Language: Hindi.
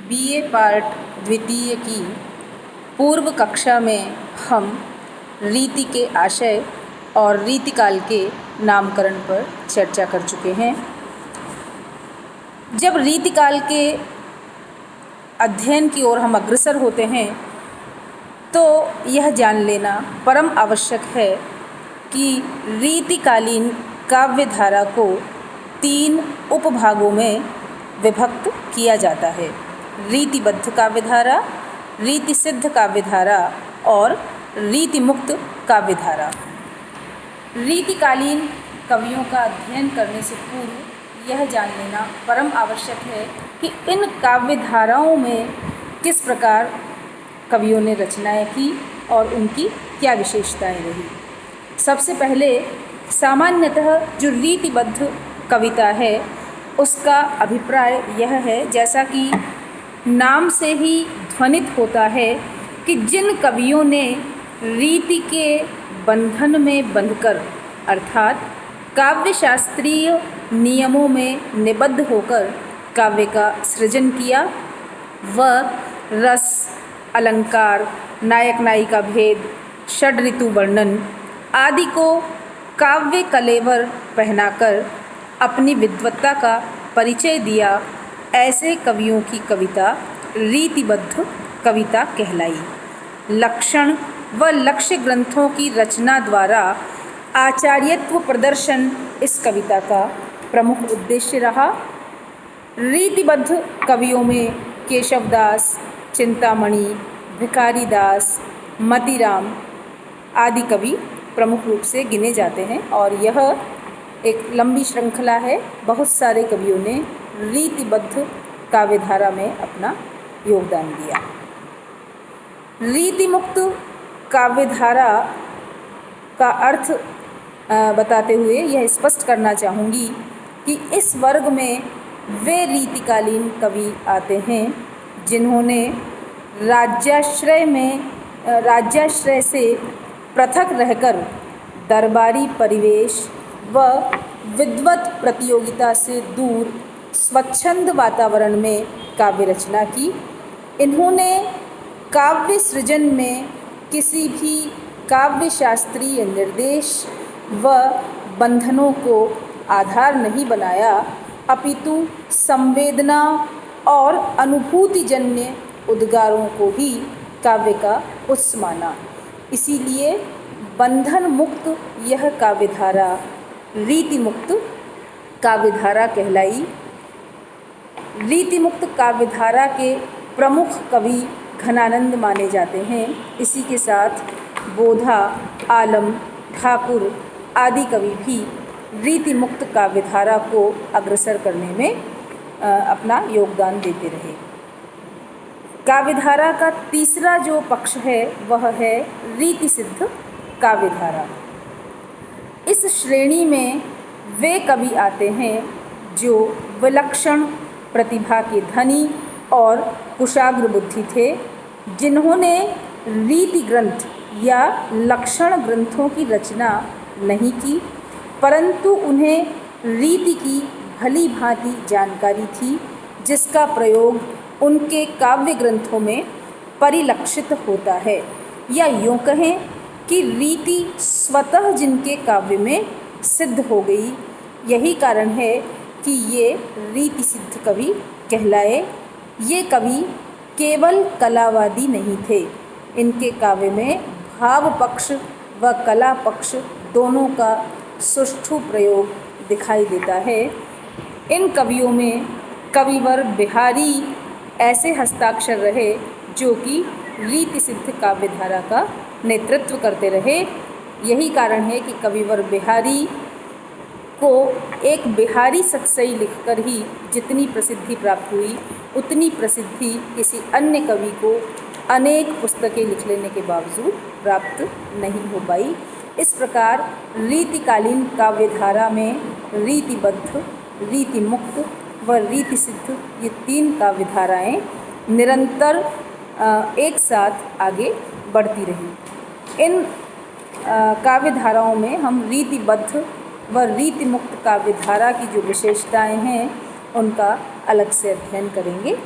बीए पार्ट द्वितीय की पूर्व कक्षा में हम रीति के आशय और रीतिकाल के नामकरण पर चर्चा कर चुके हैं। जब रीतिकाल के अध्ययन की ओर हम अग्रसर होते हैं तो यह जान लेना परम आवश्यक है कि रीतिकालीन काव्यधारा को 3 उपभागों में विभक्त किया जाता है: रीतिबद्ध काव्यधारा, रीतिसिद्ध काव्यधारा और रीतिमुक्त काव्यधारा। रीतिकालीन कवियों का अध्ययन करने से पूर्व यह जान लेना परम आवश्यक है कि इन काव्यधाराओं में किस प्रकार कवियों ने रचनाएं की और उनकी क्या विशेषताएं रही। सबसे पहले सामान्यतः जो रीतिबद्ध कविता है उसका अभिप्राय यह है, जैसा कि नाम से ही ध्वनित होता है, कि जिन कवियों ने रीति के बंधन में बंधकर अर्थात काव्यशास्त्रीय नियमों में निबद्ध होकर काव्य का सृजन किया, वह रस, अलंकार, नायक नायिका भेद, षड ऋतु वर्णन आदि को काव्य कलेवर पहनाकर अपनी विद्वत्ता का परिचय दिया, ऐसे कवियों की कविता रीतिबद्ध कविता कहलाई। लक्षण व लक्ष्य ग्रंथों की रचना द्वारा आचार्यत्व प्रदर्शन इस कविता का प्रमुख उद्देश्य रहा। रीतिबद्ध कवियों में केशवदास, चिंतामणि, भिखारी दास, मतीराम आदि कवि प्रमुख रूप से गिने जाते हैं और यह एक लंबी श्रृंखला है। बहुत सारे कवियों ने रीतिबद्ध काव्यधारा में अपना योगदान दिया। रीतिमुक्त काव्यधारा का अर्थ बताते हुए यह स्पष्ट करना चाहूँगी कि इस वर्ग में वे रीतिकालीन कवि आते हैं जिन्होंने राज्याश्रय से पृथक रहकर दरबारी परिवेश व विद्वत प्रतियोगिता से दूर स्वच्छंद वातावरण में काव्य रचना की। इन्होंने काव्य सृजन में किसी भी काव्य शास्त्रीय निर्देश व बंधनों को आधार नहीं बनाया, अपितु संवेदना और अनुभूतिजन्य उद्गारों को ही काव्य का उत्स माना। इसीलिए बंधन मुक्त यह काव्यधारा रीतिमुक्त काव्यधारा कहलाई। रीतिमुक्त काव्यधारा के प्रमुख कवि घनानंद माने जाते हैं। इसी के साथ बोधा, आलम, ठाकुर आदि कवि भी रीतिमुक्त काव्यधारा को अग्रसर करने में अपना योगदान देते रहे। काव्यधारा का तीसरा जो पक्ष है वह है रीतिसिद्ध काव्यधारा। इस श्रेणी में वे कवि आते हैं जो विलक्षण प्रतिभा के धनी और कुशाग्र बुद्धि थे, जिन्होंने रीति ग्रंथ या लक्षण ग्रंथों की रचना नहीं की, परंतु उन्हें रीति की भली भांति जानकारी थी, जिसका प्रयोग उनके काव्य ग्रंथों में परिलक्षित होता है। या यूँ कहें कि रीति स्वतः जिनके काव्य में सिद्ध हो गई। यही कारण है कि ये रीतिसिद्ध कवि कहलाए। ये कवि केवल कलावादी नहीं थे, इनके काव्य में भाव पक्ष व कला पक्ष दोनों का सुष्ठु प्रयोग दिखाई देता है। इन कवियों में कविवर बिहारी ऐसे हस्ताक्षर रहे जो कि रीतिसिद्ध काव्यधारा का नेतृत्व करते रहे। यही कारण है कि कविवर बिहारी को एक बिहारी सतसई लिखकर ही जितनी प्रसिद्धि प्राप्त हुई, उतनी प्रसिद्धि किसी अन्य कवि को अनेक पुस्तकें लिख लेने के बावजूद प्राप्त नहीं हो पाई। इस प्रकार रीतिकालीन काव्यधारा में रीतिबद्ध, रीतिमुक्त व रीतिसिद्ध ये 3 काव्यधाराएँ निरंतर एक साथ आगे बढ़ती रही। इन काव्यधाराओं में हम रीतिबद्ध व रीतिमुक्त काव्यधारा की जो विशेषताएं हैं उनका अलग से अध्ययन करेंगे।